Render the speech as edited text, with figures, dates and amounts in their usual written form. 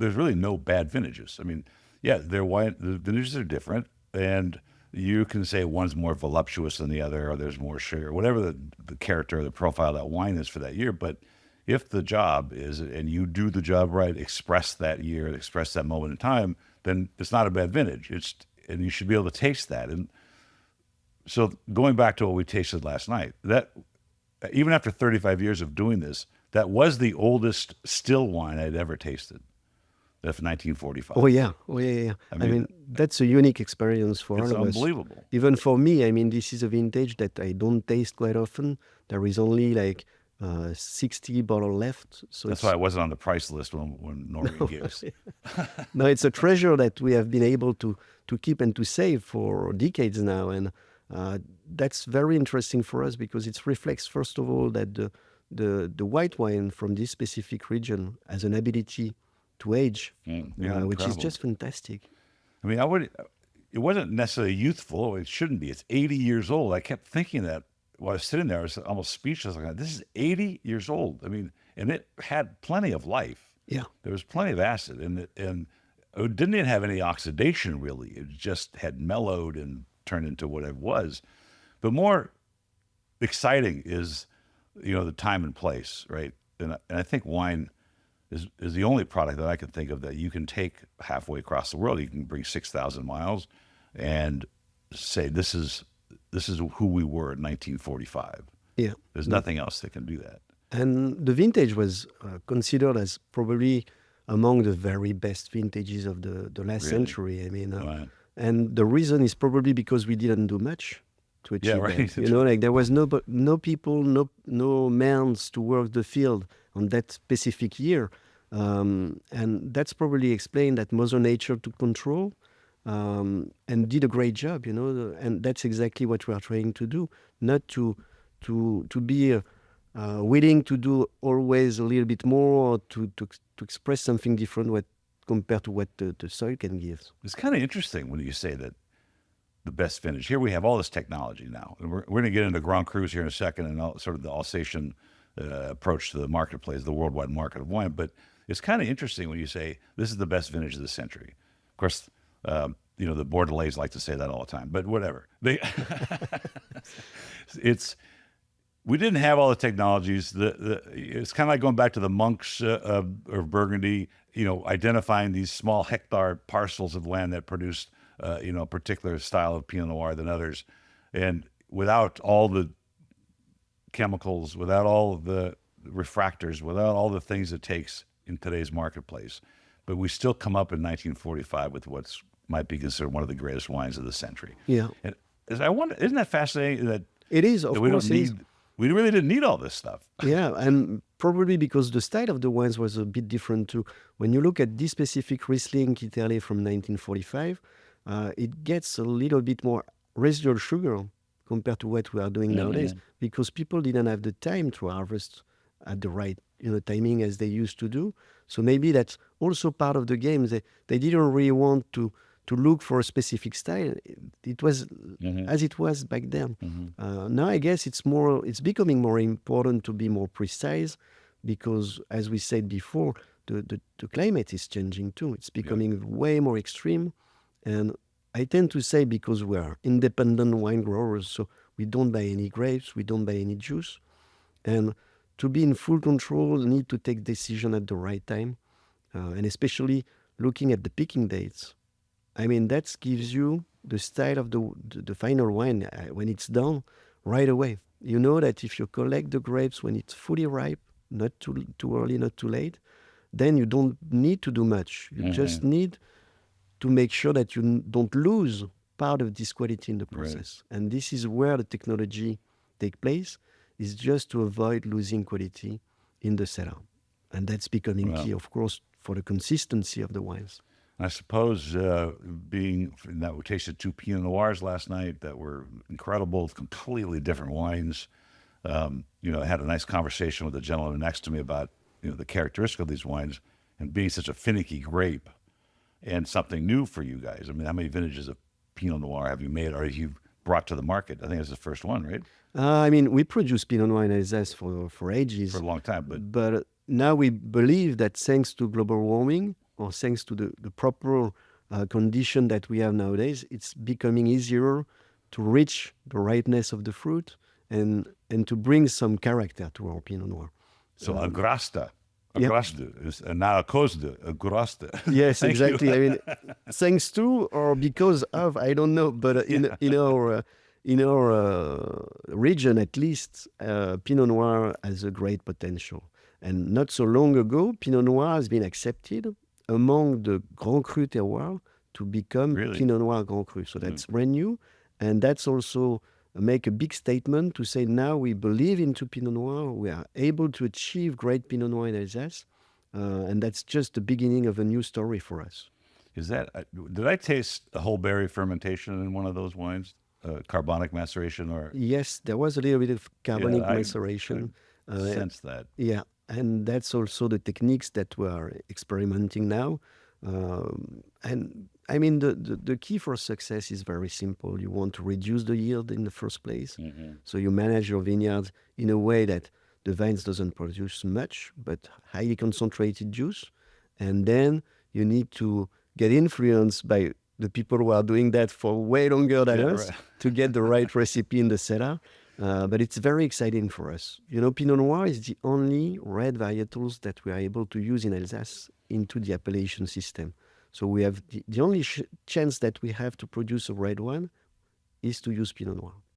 there's really no bad vintages. I mean, yeah, the vintages are different, and you can say one's more voluptuous than the other, or there's more sugar, whatever the character or the profile of that wine is for that year. But if the job is, and you do the job right, express that year, express that moment in time, then it's not a bad vintage. And you should be able to taste that. And so going back to what we tasted last night, that even after 35 years of doing this, that was the oldest still wine I'd ever tasted. That's 1945. Oh yeah, oh yeah, yeah. I mean, that's a unique experience for all of us. It's unbelievable. Even for me, I mean, this is a vintage that I don't taste quite often. There is only like 60 bottles left. So that's why I wasn't on the price list when Norway gives. No, it's a treasure that we have been able to keep and to save for decades now. And that's very interesting for us because it reflects, first of all, that the white wine from this specific region has an ability to age, which is just fantastic. I mean, it wasn't necessarily youthful. It shouldn't be. It's 80 years old. I kept thinking that while I was sitting there, I was almost speechless. Like, this is 80 years old. I mean, and it had plenty of life. Yeah. There was plenty of acid, and it didn't even have any oxidation, really. It just had mellowed and turned into what it was. But more exciting is, the time and place, right? And I think wine is the only product that I can think of that you can take halfway across the world. You can bring 6,000 miles and say, this is who we were in 1945. Yeah. There's nothing else that can do that. And the vintage was considered as probably among the very best vintages of the last century. I mean, right. And the reason is probably because we didn't do much to achieve right. that. Like there was no people, no mans to work the field on that specific year. And that's probably explained that Mother Nature took control and did a great job, and that's exactly what we are trying to do, not to be willing to do always a little bit more, or to express something different compared to what the soil can give. It's kind of interesting when you say that the best vintage. Here we have all this technology now. And we're going to get into Grand Crus here in a second and sort of the Alsatian approach to the marketplace, the worldwide market of wine. But it's kind of interesting when you say this is the best vintage of the century. Of course, the Bordelais like to say that all the time, but whatever. We didn't have all the technologies. It's kind of like going back to the monks of Burgundy, identifying these small hectare parcels of land that produced, a particular style of Pinot Noir than others. And without all the chemicals, without all of the refractors, without all the things it takes in today's marketplace. But we still come up in 1945 with what might be considered one of the greatest wines of the century. Yeah. And I wonder, isn't that fascinating that it is, of course. We really didn't need all this stuff. Yeah, and probably because the style of the wines was a bit different too. When you look at this specific Riesling Italy from 1945, it gets a little bit more residual sugar compared to what we are doing nowadays, because people didn't have the time to harvest at the right timing as they used to do. So maybe that's also part of the game. They didn't really want to look for a specific style. It was as it was back then. Now I guess it's becoming more important to be more precise, because as we said before, the climate is changing too. It's becoming way more extreme. And I tend to say, because we are independent wine growers, so we don't buy any grapes, we don't buy any juice. And to be in full control, you need to take decision at the right time. And especially looking at the picking dates. I mean, that gives you the style of the final wine when it's done right away. You know that if you collect the grapes when it's fully ripe, not too early, not too late, then you don't need to do much. You just need to make sure that you don't lose part of this quality in the process. Right. And this is where the technology takes place, is just to avoid losing quality in the cellar. And that's becoming key, of course, for the consistency of the wines. I suppose being that we tasted 2 Pinot Noirs last night that were incredible, completely different wines. I had a nice conversation with the gentleman next to me about the characteristic of these wines, and being such a finicky grape and something new for you guys. I mean, how many vintages of Pinot Noir have you made, or have you brought to the market? I think that's the first one, right? I mean, we produce Pinot Noir in Alsace for ages. For a long time. But now we believe that thanks to global warming, or thanks to the proper condition that we have nowadays, it's becoming easier to reach the rightness of the fruit and to bring some character to our Pinot Noir. So agrasta. Yeah. Agrasta is not a cosde, agrasta. Yes, Thank you. exactly. I mean, thanks to or because of, I don't know, but in our region at least, Pinot Noir has a great potential. And not so long ago, Pinot Noir has been accepted among the Grand Cru terroir to become Really? Pinot Noir Grand Cru. So that's brand new, and that's also make a big statement to say now we believe into Pinot Noir. We are able to achieve great Pinot Noir in Alsace, and that's just the beginning of a new story for us. Is that, did I taste a whole berry fermentation in one of those wines? Carbonic maceration or Yes, there was a little bit of carbonic I maceration. sense that. Yeah, and that's also the techniques that we are experimenting now. And I mean, the key for success is very simple. You want to reduce the yield in the first place. So you manage your vineyards in a way that the vines doesn't produce much, but highly concentrated juice. And then you need to get influenced by the people who are doing that for way longer than us right. to get the right recipe in the cellar. But it's very exciting for us. You know, Pinot Noir is the only red varietals that we are able to use in Alsace into the appellation system. So we have the only chance that we have to produce a red one is to use Pinot Noir.